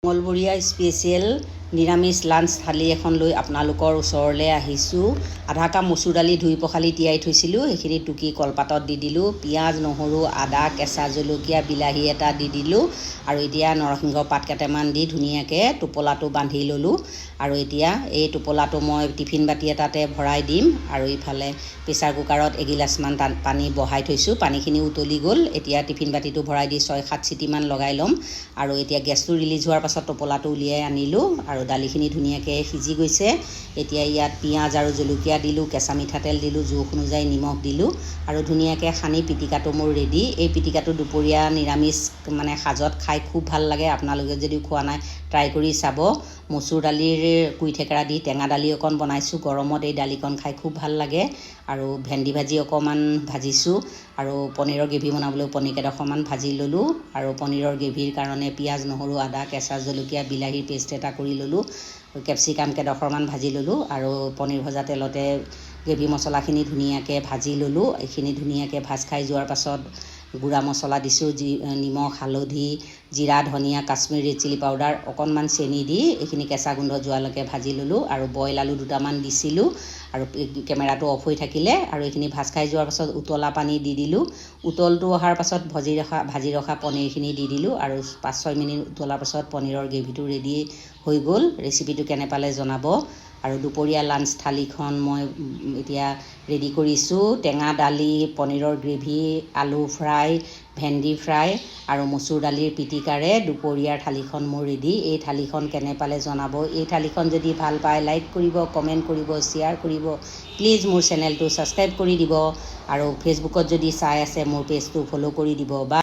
মঙ্গলবৰীয়া special নিৰামিষ lunch থালি এখন লৈ আপোনালোকৰ ওচৰলৈ আহিছোঁ। আধা কাপ মচুৰ দালি ধুই পখালি তিয়াই থৈছিলোঁ, সেইখিনি টুকি কলপাতত দি দিলোঁ। পিঁয়াজ, নহৰু, আদা, কেঁচা জলকীয়া, বিলাহী এটা দি দিলোঁ আৰু এতিয়া নৰসিংহ পাত কেইটামান দি ধুনীয়াকৈ টোপোলাটো বান্ধি ল'লোঁ। আৰু এতিয়া এই টোপোলাটো মই টিফিন বাতি এটাতে ভৰাই দিম। আৰু ইফালে প্ৰেছাৰ কুকাৰত এগিলাচমান পানী বহাই থৈছোঁ, পানীখিনি উতলি গ'ল। এতিয়া টিফিন বাতিটো ভৰাই দি 6-7 চিটিমান লগাই ল'ম। আৰু এতিয়া গেছটো ৰিলিজ হোৱাৰ পাছত টোপোলাটো উলিয়াই আনিলোঁ আৰু দালিখিনি ধুনীয়াকৈ সিজি গৈছে। এতিয়া ইয়াত পিঁয়াজ আৰু জলকীয়া দিলোঁ, কেঁচা মিঠাতেল দিলোঁ, জোখ অনুযায়ী নিমখ দিলোঁ আৰু ধুনীয়াকৈ সানি পিটিকাটো মোৰ ৰেডি। এই পিটিকাটো দুপৰীয়া নিৰামিষ সাজত খাই খুব ভাল লাগে। আপোনালোকে যদি খোৱা নাই ট্ৰাই কৰি চাব। মচুৰ দালিৰ কুই থেকেৰা দি টেঙা দালি অকণ বনাইছোঁ, গৰমত এই দালিকণ খাই খুব ভাল লাগে। আৰু ভেন্দি ভাজি অকণমান ভাজিছোঁ আৰু পনীৰৰ গ্ৰেভি বনাবলৈ পনীৰ কেইডোখৰমান ভাজি ল'লোঁ। আৰু পনীৰৰ গ্ৰেভিৰ কাৰণে পিঁয়াজ, নহৰু, আদা, কেঁচা জলকীয়া, বিলাহীৰ পেষ্ট এটা কৰি ল'লোঁ। কেপচিকাম কেইডোখৰমান ভাজি ল'লোঁ আৰু পনীৰ ভজা তেলতে গ্ৰেভি মছলাখিনি ধুনীয়াকৈ ভাজি ল'লোঁ। এইখিনি ধুনীয়াকৈ ভাজ খাই যোৱাৰ পাছত গুড়া মছলা দিছোঁ, নিমখ, হালধি, জিৰা, ধনিয়া, কাশ্মীৰী ৰেড চিলি পাউডাৰ, অকণমান চেনি দি এইখিনি কেঁচা গোন্ধ যোৱালৈকে ভাজি ল'লোঁ। আৰু বইল আলু দুটামান দিছিলোঁ আৰু কেমেৰাটো অফ হৈ থাকিলে। আৰু এইখিনি ভাজ খাই যোৱাৰ পাছত উতলা পানী দি দিলোঁ। উতলটো অহাৰ পাছত ভাজি ৰখা পনীৰখিনি দি দিলোঁ আৰু 5-6 মিনিট উতলাৰ পাছত পনীৰৰ গ্ৰেভিটো ৰেডি হৈ গ'ল। ৰেচিপিটো কেনে পালে জনাব। আৰু দুপৰীয়া লাঞ্চ থালিখন মই এতিয়া ৰেডি কৰিছোঁ। টেঙা দালি, পনীৰৰ গ্ৰেভি, আলু ফ্ৰাই, ভেন্দি ফ্ৰাই আৰু মচুৰ দালিৰ পিটিকাৰে দুপৰীয়াৰ থালিখন মোৰ ৰেডি। এই থালিখন কেনে পালে জনাব। এই থালিখন যদি ভাল পায় লাইক কৰিব, কমেণ্ট কৰিব, শ্বেয়াৰ কৰিব। প্লিজ মোৰ চেনেলটো ছাবস্ক্ৰাইব কৰি দিব আৰু ফেচবুকত যদি চাই আছে মোৰ পেজটো ফ'ল' কৰি দিব।